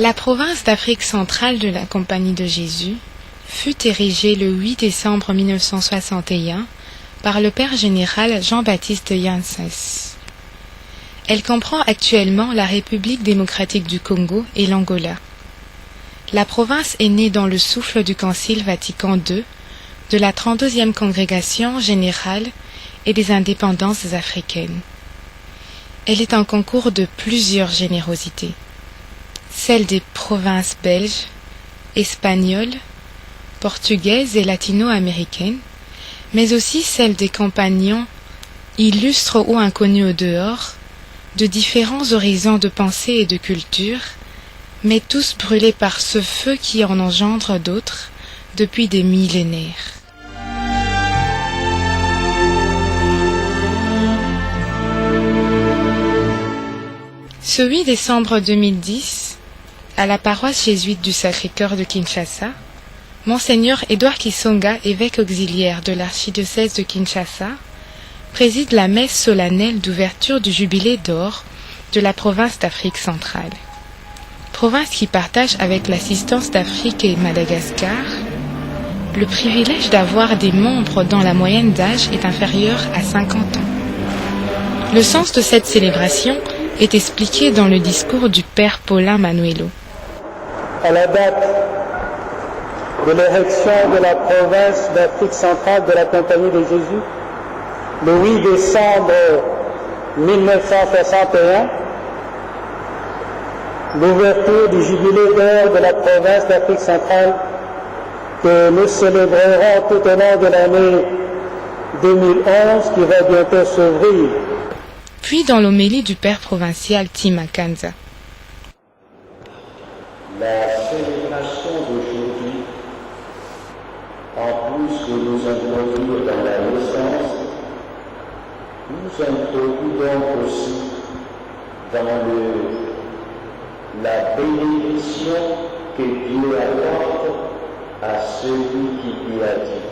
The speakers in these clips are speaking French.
La province d'Afrique centrale de la Compagnie de Jésus fut érigée le 8 décembre 1961 par le père général Jean-Baptiste Janssens. Elle comprend actuellement la République démocratique du Congo et l'Angola. La province est née dans le souffle du Concile Vatican II, de la 32e congrégation générale et des indépendances africaines. Elle est un concours de plusieurs générosités. Celle des provinces belges, espagnoles, portugaises et latino-américaines, mais aussi celle des compagnons, illustres ou inconnus au dehors, de différents horizons de pensée et de culture, mais tous brûlés par ce feu qui en engendre d'autres depuis des millénaires. Ce 8 décembre 2010, à la paroisse jésuite du Sacré-Cœur de Kinshasa, Monseigneur Edouard Kisonga, évêque auxiliaire de l'archidiocèse de Kinshasa, préside la messe solennelle d'ouverture du Jubilé d'or de la province d'Afrique centrale. Province qui partage avec l'assistance d'Afrique et Madagascar le privilège d'avoir des membres dont la moyenne d'âge est inférieure à 50 ans. Le sens de cette célébration est expliqué dans le discours du père Paulin Manuelo. À la date de l'érection de la province d'Afrique centrale de la Compagnie de Jésus, le 8 décembre 1961, l'ouverture du Jubilé d'or de la province d'Afrique centrale que nous célébrerons tout au long de l'année 2011 qui va bientôt s'ouvrir. Puis dans l'homélie du père provincial Tim Akanza. La célébration d'aujourd'hui, en plus de nous introduire dans la naissance, nous introduit donc aussi dans la bénédiction que Dieu apporte à celui qui lui a dit.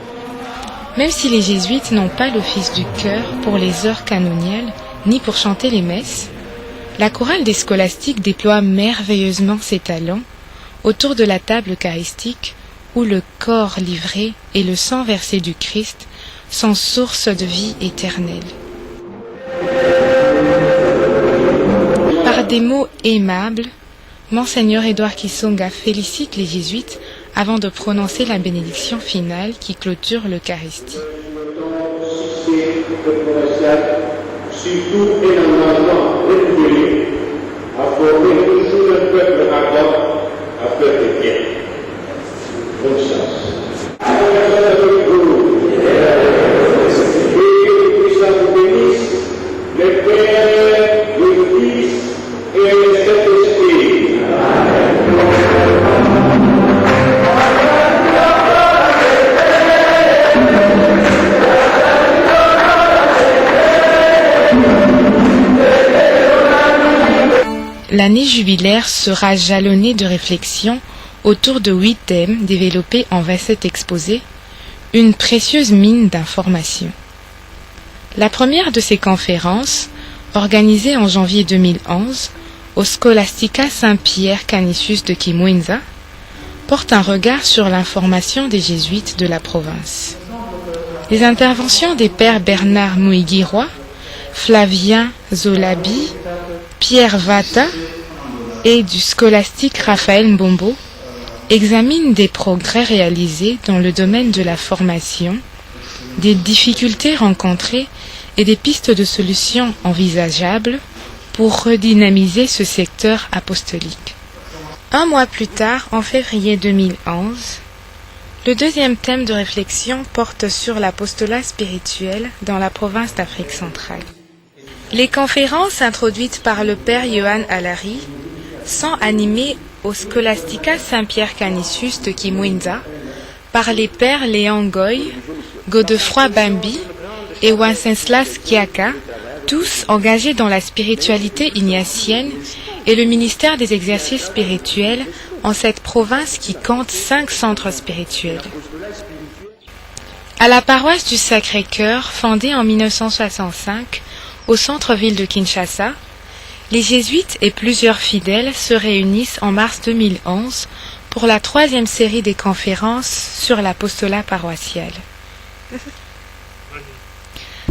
Même si les jésuites n'ont pas l'office du chœur pour les heures canoniales, ni pour chanter les messes, la chorale des scolastiques déploie merveilleusement ses talents autour de la table eucharistique où le corps livré et le sang versé du Christ sont source de vie éternelle. Par des mots aimables, Monseigneur Edouard Kisonga félicite les jésuites avant de prononcer la bénédiction finale qui clôture l'Eucharistie. Surtout et en avant régulier, à former toujours un peuple ardent à faire des biens. Bonne chance. Et que puissant vous bénisse, le Père, le Fils et le Saint-Esprit. L'année jubilaire sera jalonnée de réflexions autour de 8 thèmes développés en 27 exposés, une précieuse mine d'informations. La première de ces conférences, organisée en janvier 2011 au Scholastica Saint-Pierre Canisius de Kimwenza, porte un regard sur l'information des jésuites de la province. Les interventions des pères Bernard Mouiguiroy, Flavien Zolabi, Pierre Vata et du scolastique Raphaël Mbombo examinent des progrès réalisés dans le domaine de la formation, des difficultés rencontrées et des pistes de solutions envisageables pour redynamiser ce secteur apostolique. Un mois plus tard, en février 2011, le deuxième thème de réflexion porte sur l'apostolat spirituel dans la province d'Afrique centrale. Les conférences introduites par le père Johan Alari sont animées au Scholastica Saint-Pierre Canisius de Kimwenza par les pères Léon Goy, Godefroy Bambi et Wenceslas Kiaka, tous engagés dans la spiritualité ignatienne et le ministère des exercices spirituels en cette province qui compte 5 centres spirituels. À la paroisse du Sacré-Cœur, fondée en 1965 au centre-ville de Kinshasa, Les jésuites et plusieurs fidèles se réunissent en mars 2011 pour la 3e série des conférences sur l'apostolat paroissial.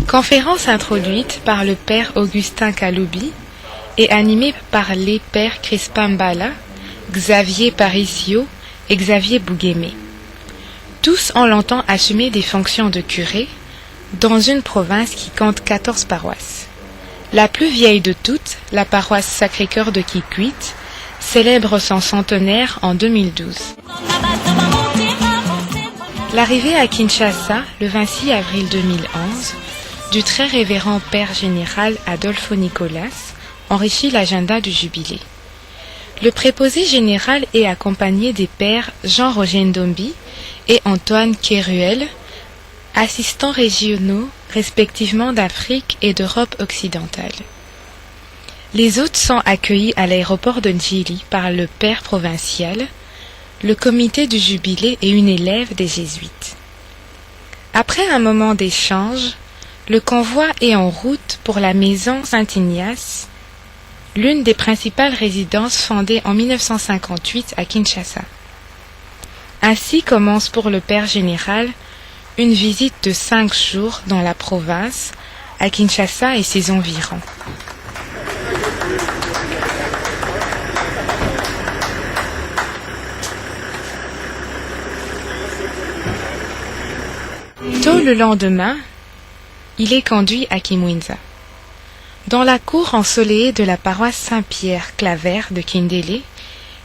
Conférence introduite par le père Augustin Kaloubi et animée par les pères Crispin Mbala, Xavier Paricio et Xavier Bouguémé. Tous ont longtemps assumé des fonctions de curé dans une province qui compte 14 paroisses. La plus vieille de toutes, la paroisse Sacré-Cœur de Kikwit, célèbre son centenaire en 2012. L'arrivée à Kinshasa, le 26 avril 2011, du très révérend Père général Adolfo Nicolas enrichit l'agenda du jubilé. Le préposé général est accompagné des pères Jean-Roger Ndombi et Antoine Kéruel, assistants régionaux respectivement d'Afrique et d'Europe occidentale. Les hôtes sont accueillis à l'aéroport de Njili par le père provincial, le comité du jubilé et une élève des jésuites. Après un moment d'échange, le convoi est en route pour la maison Saint-Ignace, l'une des principales résidences fondées en 1958 à Kinshasa. Ainsi commence pour le père général une visite de 5 jours dans la province, à Kinshasa et ses environs. Tôt le lendemain, il est conduit à Kimwinza. Dans la cour ensoleillée de la paroisse Saint-Pierre-Claver de Kindélé,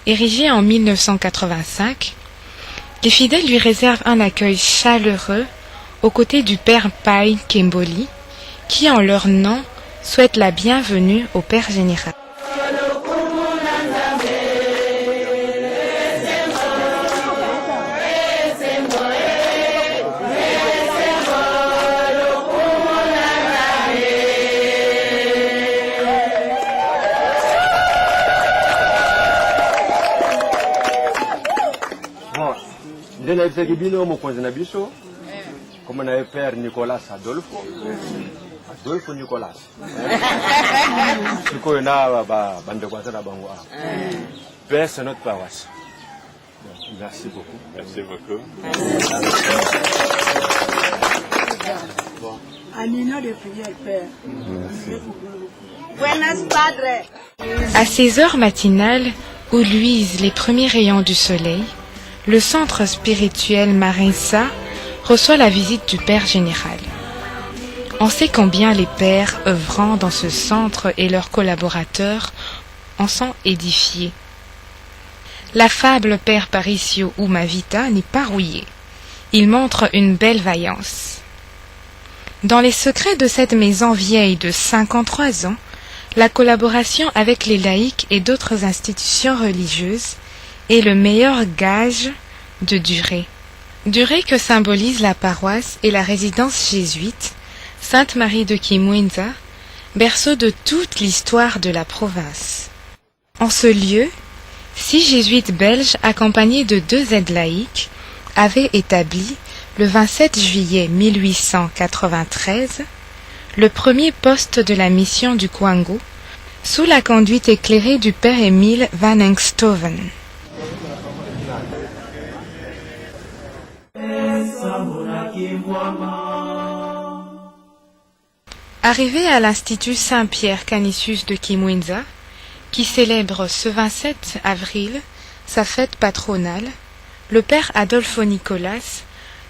érigée en 1985, les fidèles lui réservent un accueil chaleureux aux côtés du père Pai Kemboli, qui en leur nom souhaite la bienvenue au père général. Ndena ifekibino mukonzi na biso comme na père Nicolas Adolfo Nicolas siko na ba bande kwa sana bango a père c'est notre paroisse. Merci beaucoup. Amina de prière, Père. Buenas Padre. À ces heures matinales où luisent les premiers rayons du soleil, le centre spirituel Marinsa reçoit la visite du Père général. On sait combien les pères œuvrant dans ce centre et leurs collaborateurs en sont édifiés. L'affable Père Paricio ou Mavita n'est pas rouillé. Il montre une belle vaillance. Dans les secrets de cette maison vieille de 53 ans, la collaboration avec les laïcs et d'autres institutions religieuses est le meilleur gage de durée. Durée que symbolise la paroisse et la résidence jésuite, Sainte-Marie de Kimwinza, berceau de toute l'histoire de la province. En ce lieu, 6 jésuites belges accompagnés de 2 aides laïques avaient établi, le 27 juillet 1893, le premier poste de la mission du Kwango, sous la conduite éclairée du père Émile Van Engstoven. Arrivé à l'Institut Saint-Pierre Canisius de Kimwinza, qui célèbre ce 27 avril sa fête patronale, le père Adolfo Nicolas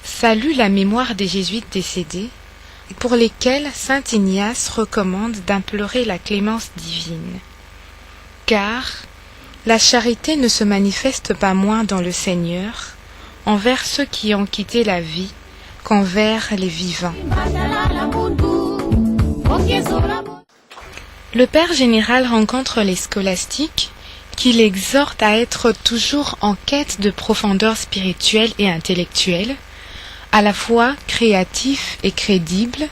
salue la mémoire des jésuites décédés, pour lesquels saint Ignace recommande d'implorer la clémence divine. Car la charité ne se manifeste pas moins dans le Seigneur envers ceux qui ont quitté la vie qu'envers les vivants. Le Père général rencontre les scolastiques qui l'exhortent à être toujours en quête de profondeur spirituelle et intellectuelle, à la fois créatif et crédible,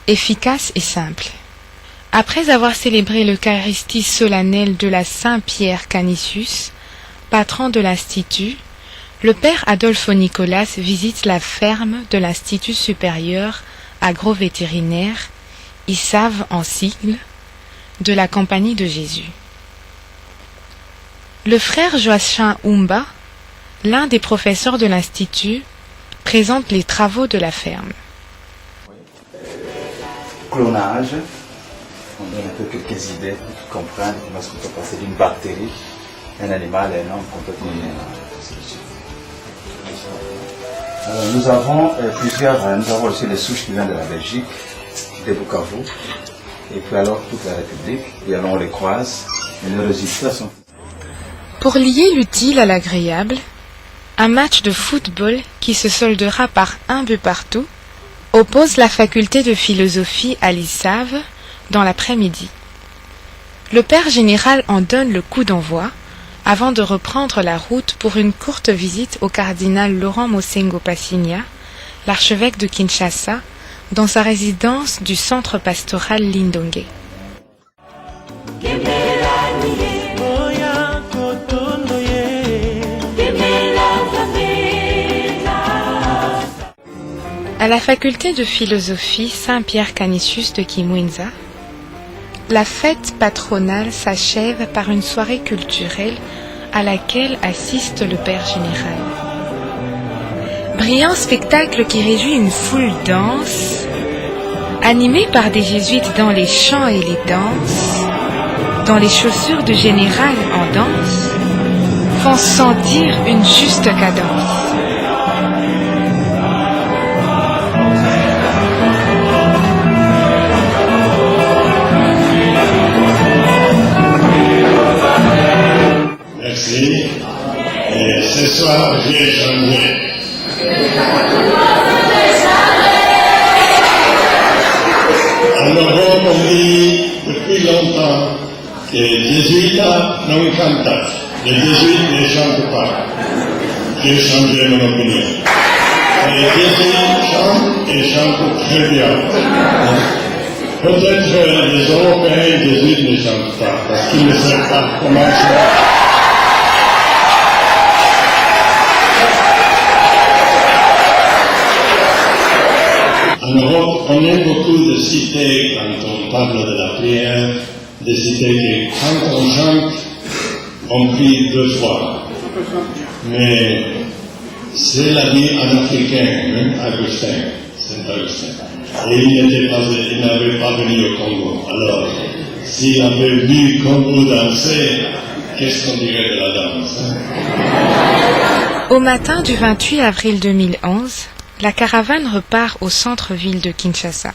efficace et simple. Après avoir célébré l'Eucharistie solennelle de la Saint-Pierre Canisius, patron de l'Institut, le père Adolfo Nicolas visite la ferme de l'Institut supérieur agrovétérinaire, ISAV en sigle, de la Compagnie de Jésus. Le frère Joachim Umba, l'un des professeurs de l'Institut, présente les travaux de la ferme. Clonage, on donne un peu quelques idées pour comprendre comment est-ce qu'on peut passer d'une bactérie, un animal à un homme complètement différent. Nous avons aussi les souches qui viennent de la Belgique, de Bukavu, et puis alors toute la République, et alors on les croise, et les résultats sont... Pour lier l'utile à l'agréable, un match de football qui se soldera par un but partout oppose la faculté de philosophie à l'ISAV dans l'après-midi. Le père général en donne le coup d'envoi avant de reprendre la route pour une courte visite au cardinal Laurent Mosengo Passigna, l'archevêque de Kinshasa, dans sa résidence du centre pastoral Lindonge. À la faculté de philosophie Saint-Pierre Canisius de Kimwenza, la fête patronale s'achève par une soirée culturelle à laquelle assiste le père général. Brillant spectacle qui réjouit une foule dense, animée par des jésuites dans les chants et les danses, dans les chaussures de général en danse, font sentir une juste cadence. Merci. Et ce soir, j'ai changé. En Europe, on dit depuis longtemps que les jésuites non cantent. Les jésuites ne chantent pas. J'ai changé mon opinion. Les jésuites chantent et chantent très bien. Peut-être les Européens jésuites ne chantent pas parce qu'ils ne savent pas comment chanter. En Europe, on aime beaucoup de citer, quand on parle de la prière, de citer que quand on chante, on prie 2 fois. Mais c'est la vie en africain, même Augustin, Saint-Augustin. Et il n'avait pas venu au Congo. Alors, s'il avait vu Congo danser, qu'est-ce qu'on dirait de la danse, hein? Au matin du 28 avril 2011, la caravane repart au centre-ville de Kinshasa.